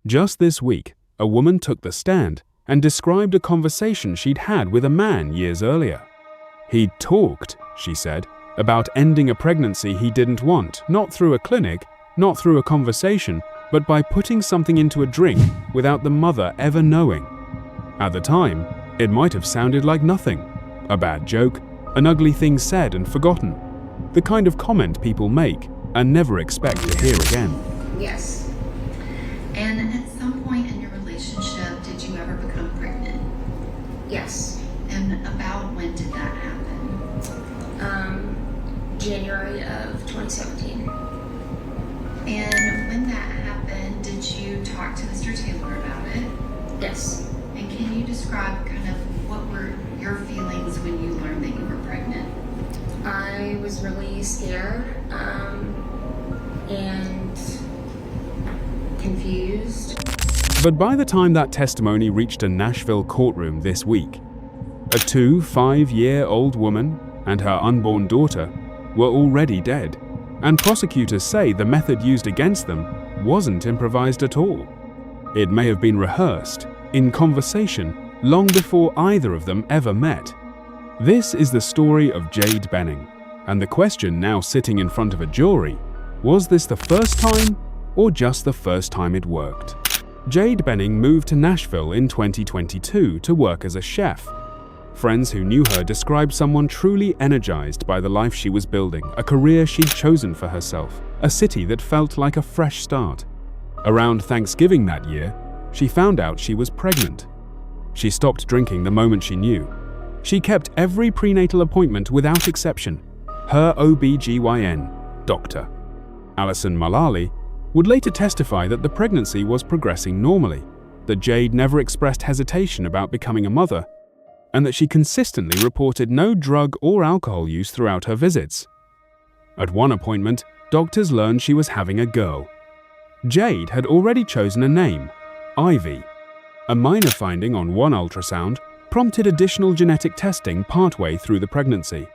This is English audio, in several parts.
Just this week, a woman took the stand and described a conversation she'd had with a man years earlier. He'd talked, she said, about ending a pregnancy he didn't want, not through a clinic, not through a conversation, but by putting something into a drink without the mother ever knowing. At the time, it might have sounded like nothing. A bad joke, an ugly thing said and forgotten. The kind of comment people make and never expect to hear again. Yes. And at some point in your relationship, did you ever become pregnant? Yes. And about when did that happen? January of 2017. And when that happened, did you talk to Mr. Taylor about it? Yes. And can you describe kind of what were your feelings when you learned that you were pregnant? I was really scared and confused. But by the time that testimony reached a Nashville courtroom this week, a 5-year-old woman and her unborn daughter were already dead, and prosecutors say the method used against them wasn't improvised at all. It may have been rehearsed, in conversation, long before either of them ever met. This is the story of Jade Benning, and the question now sitting in front of a jury, was this the first time or just the first time it worked? Jade Benning moved to Nashville in 2022 to work as a chef. Friends who knew her described someone truly energized by the life she was building, a career she'd chosen for herself, a city that felt like a fresh start. Around Thanksgiving that year, she found out she was pregnant. She stopped drinking the moment she knew. She kept every prenatal appointment without exception. Her OB/GYN, Dr. Allison Mullally, would later testify that the pregnancy was progressing normally, that Jade never expressed hesitation about becoming a mother, and that she consistently reported no drug or alcohol use throughout her visits. At one appointment, doctors learned she was having a girl. Jade had already chosen a name, Ivy. A minor finding on one ultrasound prompted additional genetic testing partway through the pregnancy.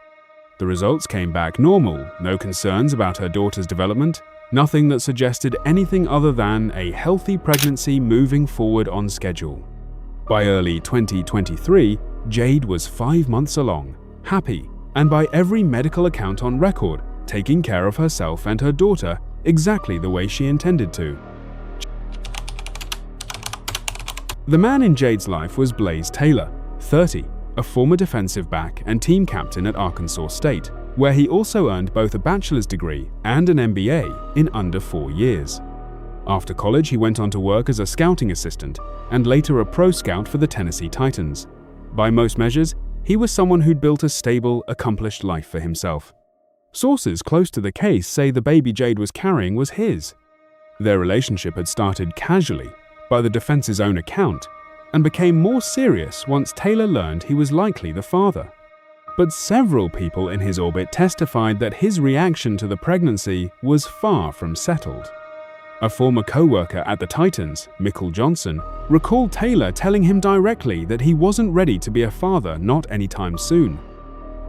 The results came back normal, no concerns about her daughter's development, nothing that suggested anything other than a healthy pregnancy moving forward on schedule. By early 2023, Jade was 5 months along, happy, and by every medical account on record, taking care of herself and her daughter exactly the way she intended to. The man in Jade's life was Blaise Taylor, 30, a former defensive back and team captain at Arkansas State, where he also earned both a bachelor's degree and an MBA in under 4 years. After college, he went on to work as a scouting assistant and later a pro scout for the Tennessee Titans. By most measures, he was someone who'd built a stable, accomplished life for himself. Sources close to the case say the baby Jade was carrying was his. Their relationship had started casually, by the defense's own account, and became more serious once Taylor learned he was likely the father. But several people in his orbit testified that his reaction to the pregnancy was far from settled. A former co-worker at the Titans, Michael Johnson, recalled Taylor telling him directly that he wasn't ready to be a father not anytime soon.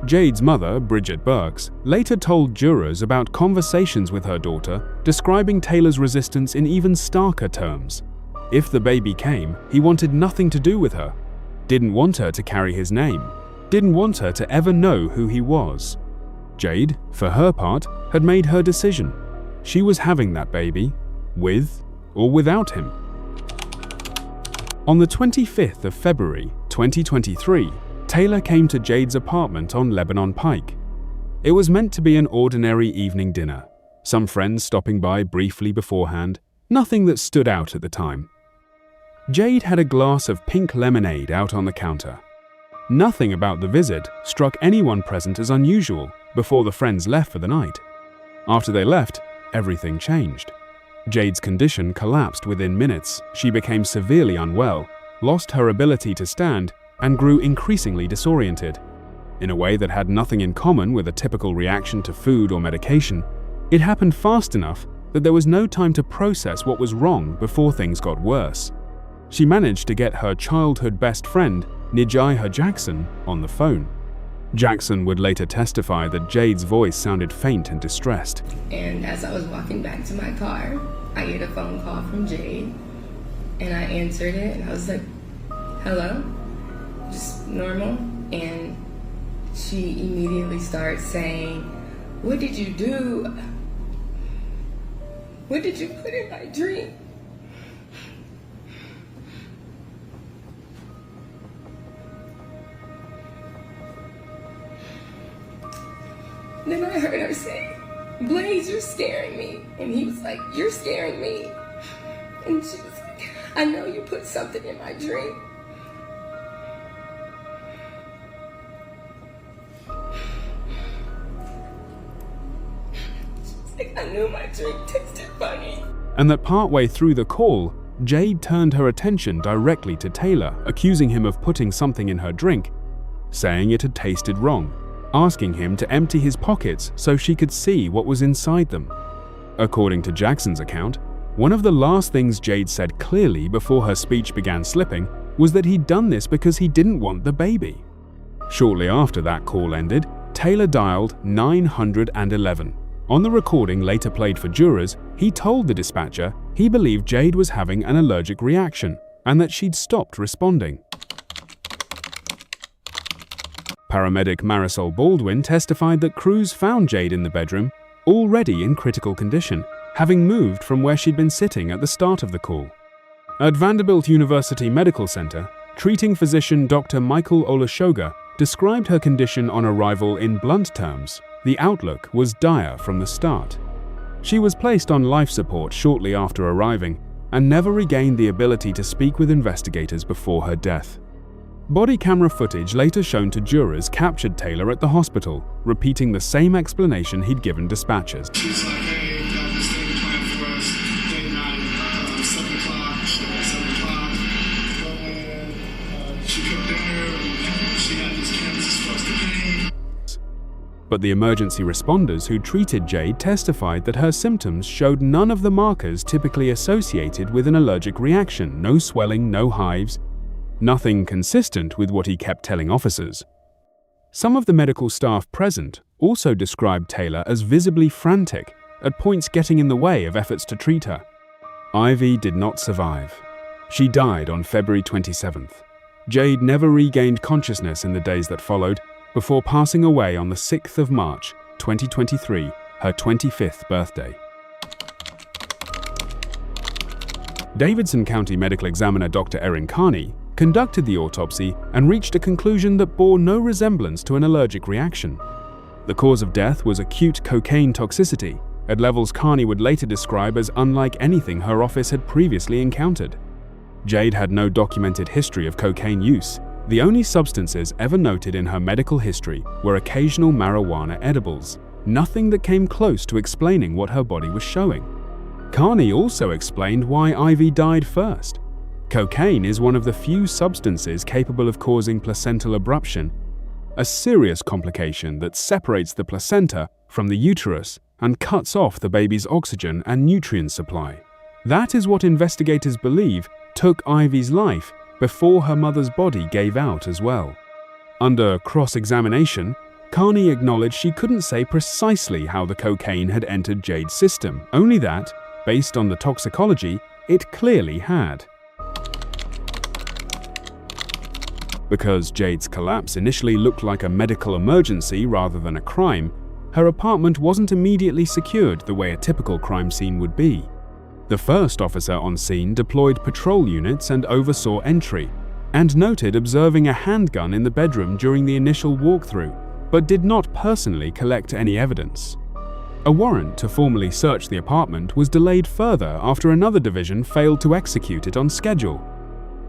Jade's mother, Bridget Burks, later told jurors about conversations with her daughter, describing Taylor's resistance in even starker terms. If the baby came, he wanted nothing to do with her, didn't want her to carry his name, didn't want her to ever know who he was. Jade, for her part, had made her decision. She was having that baby, with or without him. On the 25th of February, 2023, Taylor came to Jade's apartment on Lebanon Pike. It was meant to be an ordinary evening dinner, some friends stopping by briefly beforehand, nothing that stood out at the time. Jade had a glass of pink lemonade out on the counter. Nothing about the visit struck anyone present as unusual before the friends left for the night. After they left, everything changed. Jade's condition collapsed within minutes. She became severely unwell, lost her ability to stand, and grew increasingly disoriented. In a way that had nothing in common with a typical reaction to food or medication, it happened fast enough that there was no time to process what was wrong before things got worse. She managed to get her childhood best friend, Nijai Jackson, on the phone. Jackson would later testify that Jade's voice sounded faint and distressed. And as I was walking back to my car, I get a phone call from Jade. and I answered it, and I was like, hello, just normal. And she immediately starts saying, what did you do? What did you put in my drink? Then I heard her say, Blaise, you're scaring me. And he was like, you're scaring me. And she was like, I know you put something in my drink. She was like, I knew my drink tasted funny. And that partway through the call, Jade turned her attention directly to Taylor, accusing him of putting something in her drink, saying it had tasted wrong, asking him to empty his pockets so she could see what was inside them. According to Jackson's account, one of the last things Jade said clearly before her speech began slipping was that he'd done this because he didn't want the baby. Shortly after that call ended, Taylor dialed 911. On the recording later played for jurors, he told the dispatcher he believed Jade was having an allergic reaction and that she'd stopped responding. Paramedic Marisol Baldwin testified that crews found Jade in the bedroom, already in critical condition, having moved from where she'd been sitting at the start of the call. At Vanderbilt University Medical Center, treating physician Dr. Michael Olashoga described her condition on arrival in blunt terms. The outlook was dire from the start. She was placed on life support shortly after arriving and never regained the ability to speak with investigators before her death. Body camera footage later shown to jurors captured Taylor at the hospital, repeating the same explanation he'd given dispatchers. She's like, hey, we got this thing planned for us, day night, 7 o'clock, she at 7 o'clock. She cooked dinner, she had these canvases for us to paint. But the emergency responders who treated Jade testified that her symptoms showed none of the markers typically associated with an allergic reaction: no swelling, no hives, nothing consistent with what he kept telling officers. Some of the medical staff present also described Taylor as visibly frantic, at points getting in the way of efforts to treat her. Ivy did not survive. She died on February 27th. Jade never regained consciousness in the days that followed, before passing away on the 6th of March, 2023, her 25th birthday. Davidson County Medical Examiner Dr. Erin Carney conducted the autopsy and reached a conclusion that bore no resemblance to an allergic reaction. The cause of death was acute cocaine toxicity, at levels Carney would later describe as unlike anything her office had previously encountered. Jade had no documented history of cocaine use. The only substances ever noted in her medical history were occasional marijuana edibles, nothing that came close to explaining what her body was showing. Carney also explained why Ivy died first. Cocaine is one of the few substances capable of causing placental abruption, a serious complication that separates the placenta from the uterus and cuts off the baby's oxygen and nutrient supply. That is what investigators believe took Ivy's life before her mother's body gave out as well. Under cross-examination, Carney acknowledged she couldn't say precisely how the cocaine had entered Jade's system, only that, based on the toxicology, it clearly had. Because Jade's collapse initially looked like a medical emergency rather than a crime, her apartment wasn't immediately secured the way a typical crime scene would be. The first officer on scene deployed patrol units and oversaw entry, and noted observing a handgun in the bedroom during the initial walkthrough, but did not personally collect any evidence. A warrant to formally search the apartment was delayed further after another division failed to execute it on schedule.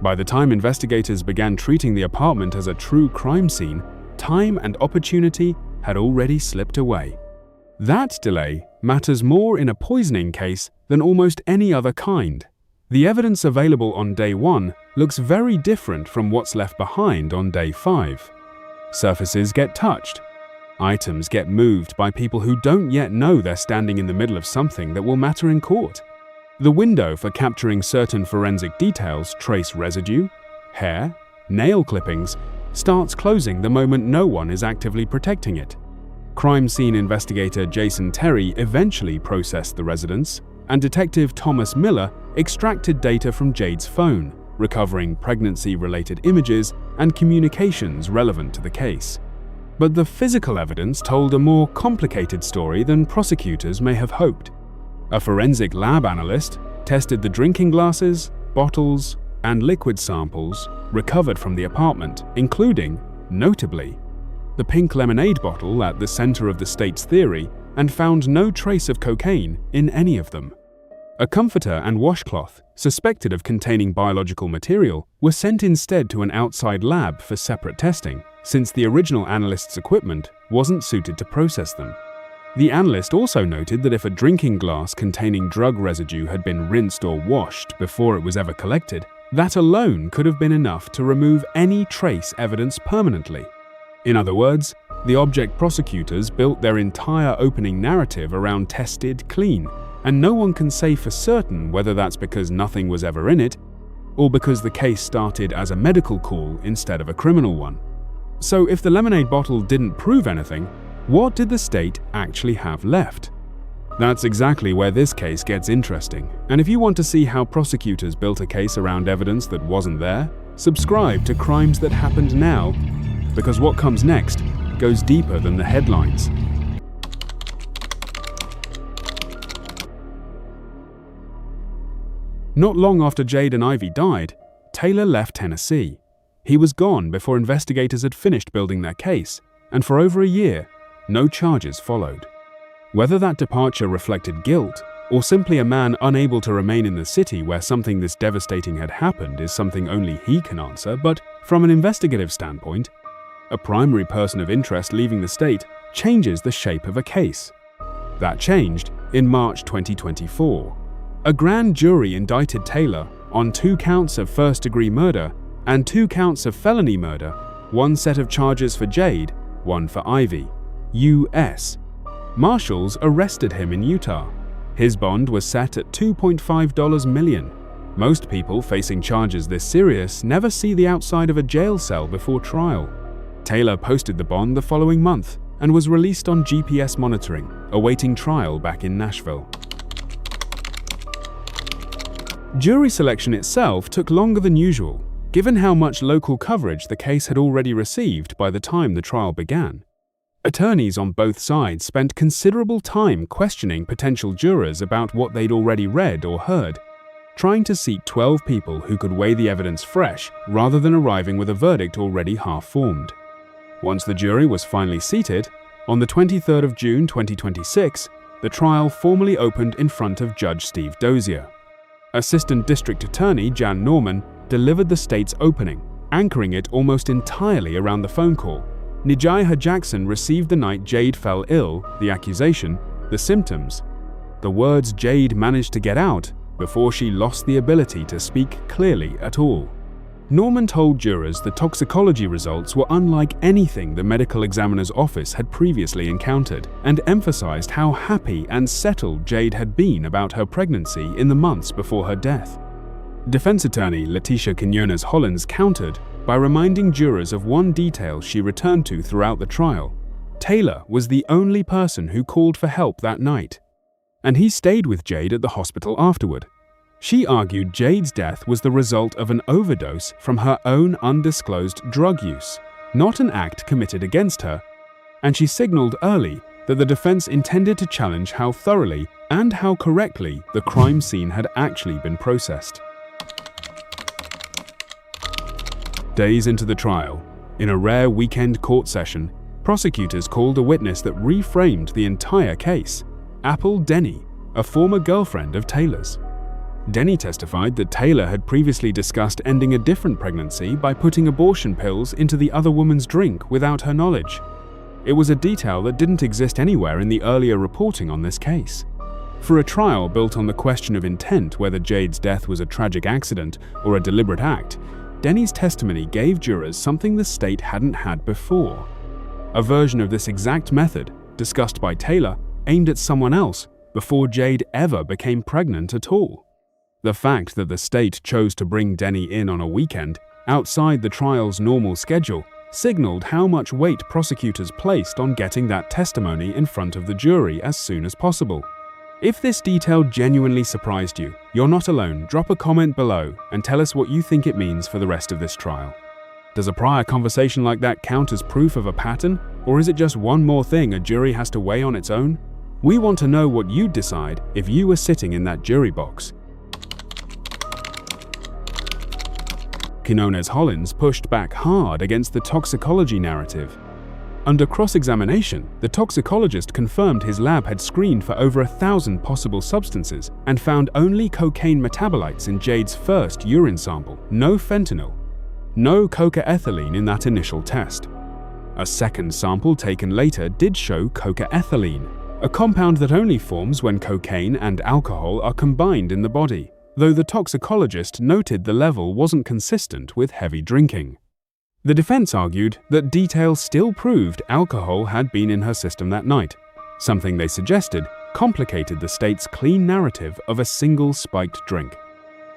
By the time investigators began treating the apartment as a true crime scene, time and opportunity had already slipped away. That delay matters more in a poisoning case than almost any other kind. The evidence available on day 1 looks very different from what's left behind on day 5. Surfaces get touched. Items get moved by people who don't yet know they're standing in the middle of something that will matter in court. The window for capturing certain forensic details, trace residue, hair, nail clippings, starts closing the moment no one is actively protecting it. Crime scene investigator Jason Terry eventually processed the residence, and Detective Thomas Miller extracted data from Jade's phone, recovering pregnancy-related images and communications relevant to the case. But the physical evidence told a more complicated story than prosecutors may have hoped. A forensic lab analyst tested the drinking glasses, bottles, and liquid samples recovered from the apartment, including, notably, the pink lemonade bottle at the center of the state's theory, and found no trace of cocaine in any of them. A comforter and washcloth, suspected of containing biological material, were sent instead to an outside lab for separate testing, since the original analyst's equipment wasn't suited to process them. The analyst also noted that if a drinking glass containing drug residue had been rinsed or washed before it was ever collected, that alone could have been enough to remove any trace evidence permanently. In other words, the object prosecutors built their entire opening narrative around tested clean, and no one can say for certain whether that's because nothing was ever in it, or because the case started as a medical call instead of a criminal one. So if the lemonade bottle didn't prove anything, what did the state actually have left? That's exactly where this case gets interesting, and if you want to see how prosecutors built a case around evidence that wasn't there, subscribe to Crimes That Happened Now, because what comes next goes deeper than the headlines. Not long after Jade and Ivy died, Taylor left Tennessee. He was gone before investigators had finished building their case, and for over a year, no charges followed. Whether that departure reflected guilt, or simply a man unable to remain in the city where something this devastating had happened is something only he can answer, but from an investigative standpoint, a primary person of interest leaving the state changes the shape of a case. That changed in March 2024. A grand jury indicted Taylor on 2 counts of first-degree murder and 2 counts of felony murder, 1 set of charges for Jade, 1 for Ivy. U.S. Marshals arrested him in Utah. His bond was set at $2.5 million. Most people facing charges this serious never see the outside of a jail cell before trial. Taylor posted the bond the following month and was released on GPS monitoring, awaiting trial back in Nashville. Jury selection itself took longer than usual, given how much local coverage the case had already received by the time the trial began. Attorneys on both sides spent considerable time questioning potential jurors about what they'd already read or heard, trying to seat 12 people who could weigh the evidence fresh rather than arriving with a verdict already half-formed. Once the jury was finally seated, on the 23rd of June 2026, the trial formally opened in front of Judge Steve Dozier. Assistant District Attorney Jan Norman delivered the state's opening, anchoring it almost entirely around the phone call. Nijaya Jackson received the night Jade fell ill, the accusation, the symptoms. The words Jade managed to get out before she lost the ability to speak clearly at all. Norman told jurors the toxicology results were unlike anything the medical examiner's office had previously encountered, and emphasized how happy and settled Jade had been about her pregnancy in the months before her death. Defense attorney Letitia Quinones-Hollins countered by reminding jurors of one detail she returned to throughout the trial. Taylor was the only person who called for help that night, and he stayed with Jade at the hospital afterward. She argued Jade's death was the result of an overdose from her own undisclosed drug use, not an act committed against her, and she signaled early that the defense intended to challenge how thoroughly and how correctly the crime scene had actually been processed. Days into the trial, in a rare weekend court session, prosecutors called a witness that reframed the entire case, Apple Denny, a former girlfriend of Taylor's. Denny testified that Taylor had previously discussed ending a different pregnancy by putting abortion pills into the other woman's drink without her knowledge. It was a detail that didn't exist anywhere in the earlier reporting on this case. For a trial built on the question of intent, whether Jade's death was a tragic accident or a deliberate act, Denny's testimony gave jurors something the state hadn't had before. A version of this exact method, discussed by Taylor, aimed at someone else before Jade ever became pregnant at all. The fact that the state chose to bring Denny in on a weekend, outside the trial's normal schedule, signaled how much weight prosecutors placed on getting that testimony in front of the jury as soon as possible. If this detail genuinely surprised you, you're not alone. Drop a comment below and tell us what you think it means for the rest of this trial. Does a prior conversation like that count as proof of a pattern, or is it just one more thing a jury has to weigh on its own? We want to know what you'd decide if you were sitting in that jury box. Quinones Hollins pushed back hard against the toxicology narrative. Under cross-examination, the toxicologist confirmed his lab had screened for over 1,000 possible substances and found only cocaine metabolites in Jade's first urine sample, no fentanyl, no cocaethylene in that initial test. A second sample taken later did show cocaethylene, a compound that only forms when cocaine and alcohol are combined in the body, though the toxicologist noted the level wasn't consistent with heavy drinking. The defense argued that details still proved alcohol had been in her system that night, something they suggested complicated the state's clean narrative of a single spiked drink.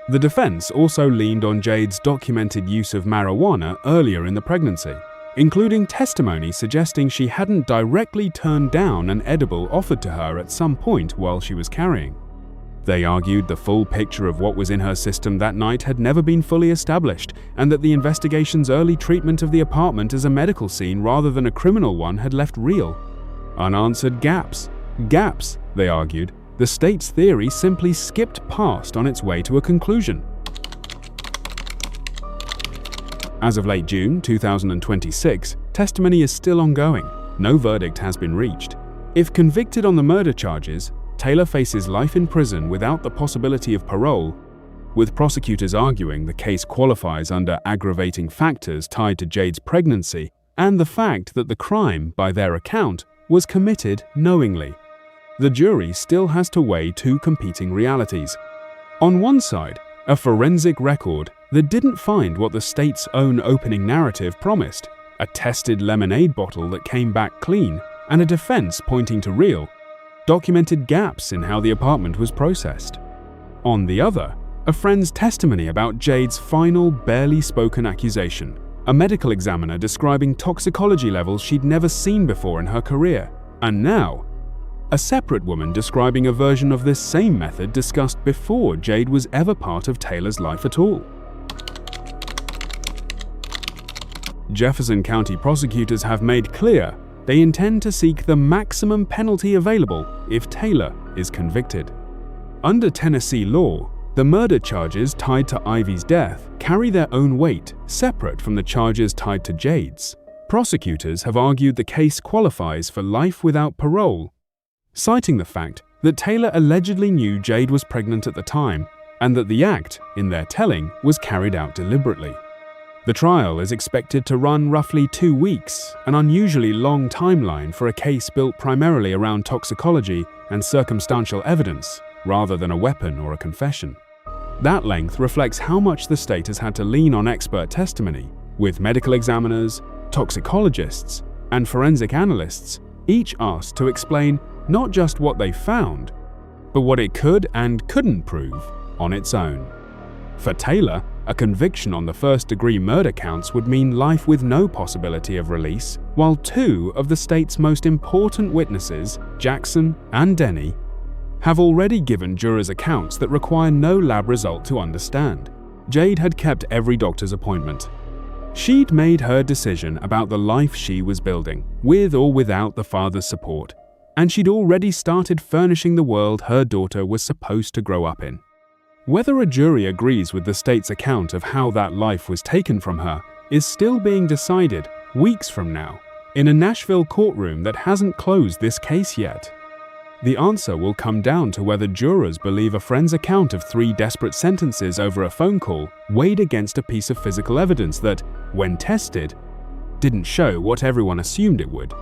The defense also leaned on Jade's documented use of marijuana earlier in the pregnancy, including testimony suggesting she hadn't directly turned down an edible offered to her at some point while she was carrying. They argued the full picture of what was in her system that night had never been fully established, and that the investigation's early treatment of the apartment as a medical scene rather than a criminal one had left real, unanswered gaps. Gaps, they argued, the state's theory simply skipped past on its way to a conclusion. As of late June 2026, testimony is still ongoing. No verdict has been reached. If convicted on the murder charges, Taylor faces life in prison without the possibility of parole, with prosecutors arguing the case qualifies under aggravating factors tied to Jade's pregnancy and the fact that the crime, by their account, was committed knowingly. The jury still has to weigh two competing realities. On one side, a forensic record that didn't find what the state's own opening narrative promised, a tested lemonade bottle that came back clean, and a defense pointing to real, documented gaps in how the apartment was processed. On the other, a friend's testimony about Jade's final, barely spoken accusation, a medical examiner describing toxicology levels she'd never seen before in her career, and now, a separate woman describing a version of this same method discussed before Jade was ever part of Taylor's life at all. Jefferson County prosecutors have made clear they intend to seek the maximum penalty available if Taylor is convicted. Under Tennessee law, the murder charges tied to Ivy's death carry their own weight, separate from the charges tied to Jade's. Prosecutors have argued the case qualifies for life without parole, citing the fact that Taylor allegedly knew Jade was pregnant at the time and that the act, in their telling, was carried out deliberately. The trial is expected to run roughly 2 weeks, an unusually long timeline for a case built primarily around toxicology and circumstantial evidence, rather than a weapon or a confession. That length reflects how much the state has had to lean on expert testimony, with medical examiners, toxicologists, and forensic analysts each asked to explain not just what they found, but what it could and couldn't prove on its own. For Taylor, a conviction on the first-degree murder counts would mean life with no possibility of release, while two of the state's most important witnesses, Jackson and Denny, have already given jurors accounts that require no lab result to understand. Jade had kept every doctor's appointment. She'd made her decision about the life she was building, with or without the father's support, and she'd already started furnishing the world her daughter was supposed to grow up in. Whether a jury agrees with the state's account of how that life was taken from her is still being decided weeks from now in a Nashville courtroom that hasn't closed this case yet. The answer will come down to whether jurors believe a friend's account of 3 desperate sentences over a phone call weighed against a piece of physical evidence that, when tested, didn't show what everyone assumed it would.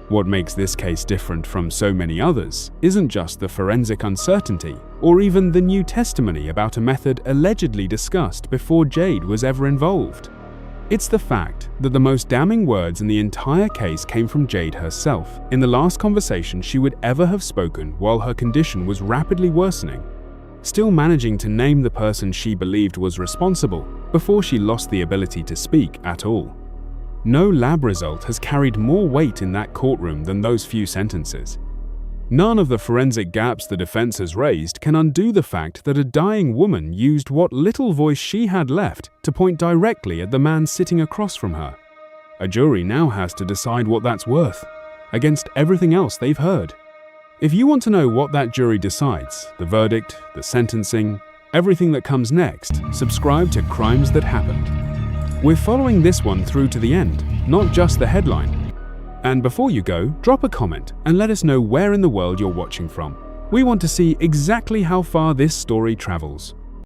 What makes this case different from so many others isn't just the forensic uncertainty or even the new testimony about a method allegedly discussed before Jade was ever involved. It's the fact that the most damning words in the entire case came from Jade herself in the last conversation she would ever have spoken while her condition was rapidly worsening, still managing to name the person she believed was responsible before she lost the ability to speak at all. No lab result has carried more weight in that courtroom than those few sentences. None of the forensic gaps the defense has raised can undo the fact that a dying woman used what little voice she had left to point directly at the man sitting across from her. A jury now has to decide what that's worth, against everything else they've heard. If you want to know what that jury decides, the verdict, the sentencing, everything that comes next, subscribe to Crimes That Happened. We're following this one through to the end, not just the headline. And before you go, drop a comment and let us know where in the world you're watching from. We want to see exactly how far this story travels.